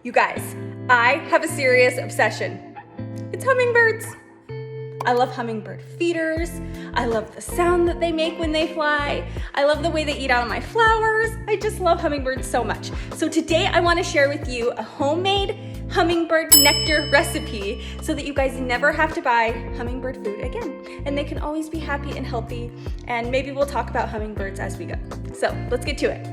You guys, I have a serious obsession. It's hummingbirds. I love hummingbird feeders. I love the sound that they make when they fly. I love the way they eat out of my flowers. I just love hummingbirds so much. So today I want to share with you a homemade hummingbird nectar recipe so that you guys never have to buy hummingbird food again. And they can always be happy and healthy. And maybe we'll talk about hummingbirds as we go. So let's get to it.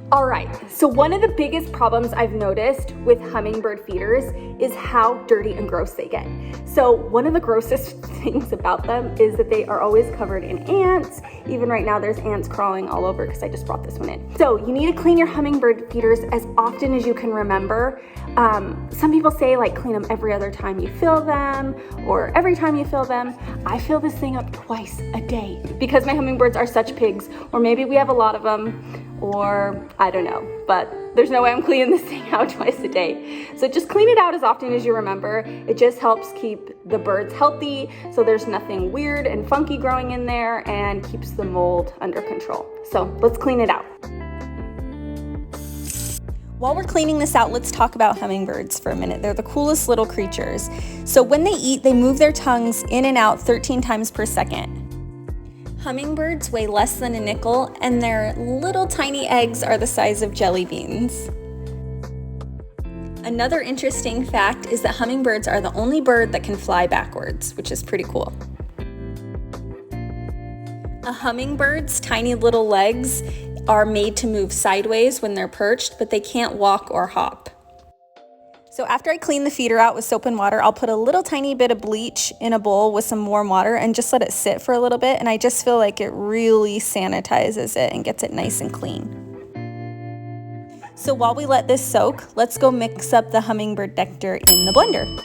All right, so one of the biggest problems I've noticed with hummingbird feeders is how dirty and gross they get. So one of the grossest things about them is that they are always covered in ants. Even right now there's ants crawling all over because I just brought this one in. So you need to clean your hummingbird feeders as often as you can remember. Some people say like clean them every other time you fill them or every time you fill them. I fill this thing up twice a day because my hummingbirds are such pigs, or maybe we have a lot of them, or I don't know, but there's no way I'm cleaning this thing out twice a day. So just clean it out as often as you remember. It just helps keep the birds healthy so there's nothing weird and funky growing in there and keeps the mold under control. So let's clean it out. While we're cleaning this out, let's talk about hummingbirds for a minute. They're the coolest little creatures. So when they eat, they move their tongues in and out 13 times per second. Hummingbirds weigh less than a nickel, and their little tiny eggs are the size of jelly beans. Another interesting fact is that hummingbirds are the only bird that can fly backwards, which is pretty cool. A hummingbird's tiny little legs are made to move sideways when they're perched, but they can't walk or hop. So after I clean the feeder out with soap and water, I'll put a little tiny bit of bleach in a bowl with some warm water and just let it sit for a little bit. And I just feel like it really sanitizes it and gets it nice and clean. So while we let this soak, let's go mix up the hummingbird nectar in the blender.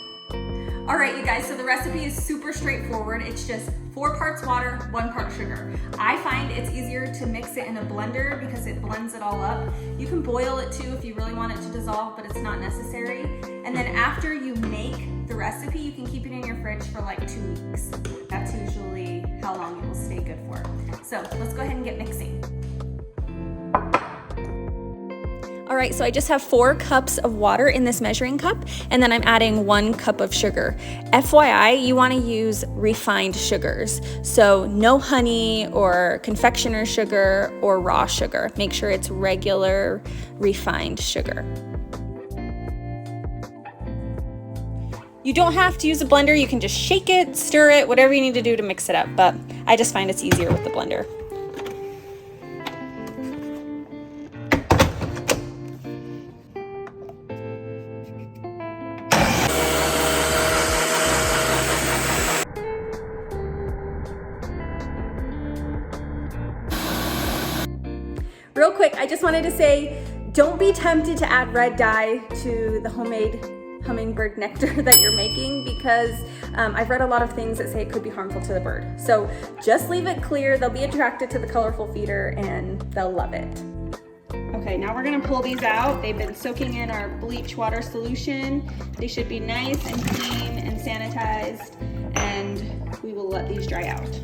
All right, you guys, so the recipe is super straightforward. It's just 4 parts water, 1 part sugar. I find it's easier to mix it in a blender because it blends it all up. You can boil it too if you really want it to dissolve, but it's not necessary. And then after you make the recipe, you can keep it in your fridge for like 2 weeks. That's usually how long it will stay good for. So let's go ahead and get mixing. All right, so I just have 4 cups of water in this measuring cup, and then I'm adding 1 cup of sugar. FYI, you wanna use refined sugars. So no honey or confectioner sugar or raw sugar. Make sure it's regular refined sugar. You don't have to use a blender. You can just shake it, stir it, whatever you need to do to mix it up, but I just find it's easier with the blender. Real quick, I just wanted to say, don't be tempted to add red dye to the homemade hummingbird nectar that you're making because I've read a lot of things that say it could be harmful to the bird. So just leave it clear. They'll be attracted to the colorful feeder and they'll love it. Okay, now we're gonna pull these out. They've been soaking in our bleach water solution. They should be nice and clean and sanitized, and we will let these dry out.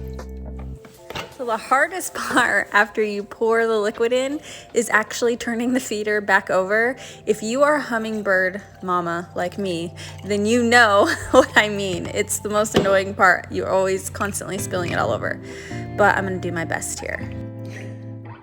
So the hardest part after you pour the liquid in is actually turning the feeder back over. If you are a hummingbird mama like me, then you know what I mean. It's the most annoying part. You're always constantly spilling it all over, but I'm gonna do my best here.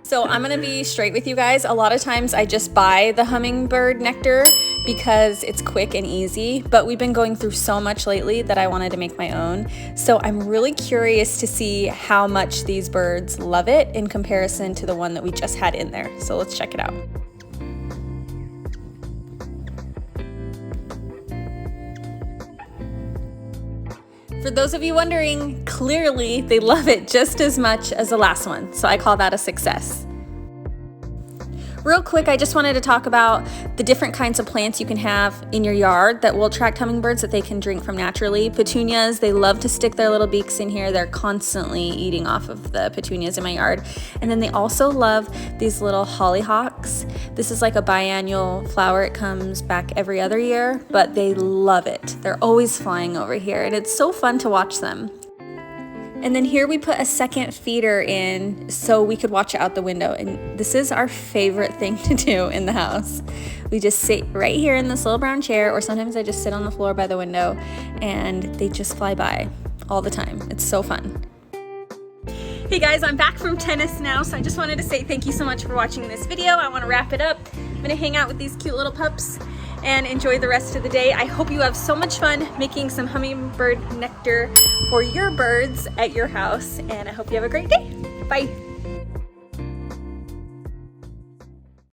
So I'm gonna be straight with you guys. A lot of times I just buy the hummingbird nectar because it's quick and easy, but we've been going through so much lately that I wanted to make my own. So I'm really curious to see how much these birds love it in comparison to the one that we just had in there. So let's check it out. For those of you wondering, clearly they love it just as much as the last one, so I call that a success. Real quick, I just wanted to talk about the different kinds of plants you can have in your yard that will attract hummingbirds that they can drink from naturally. Petunias, they love to stick their little beaks in here. They're constantly eating off of the petunias in my yard. And then they also love these little hollyhocks. This is like a biannual flower. It comes back every other year, but they love it. They're always flying over here, and it's so fun to watch them. And then here we put a second feeder in so we could watch it out the window. And this is our favorite thing to do in the house. We just sit right here in this little brown chair, or sometimes I just sit on the floor by the window and they just fly by all the time. It's so fun. Hey guys, I'm back from tennis now, so I just wanted to say thank you so much for watching this video. I want to wrap it up. I'm gonna hang out with these cute little pups and enjoy the rest of the day. I hope you have so much fun making some hummingbird nectar for your birds at your house, and I hope you have a great day. Bye.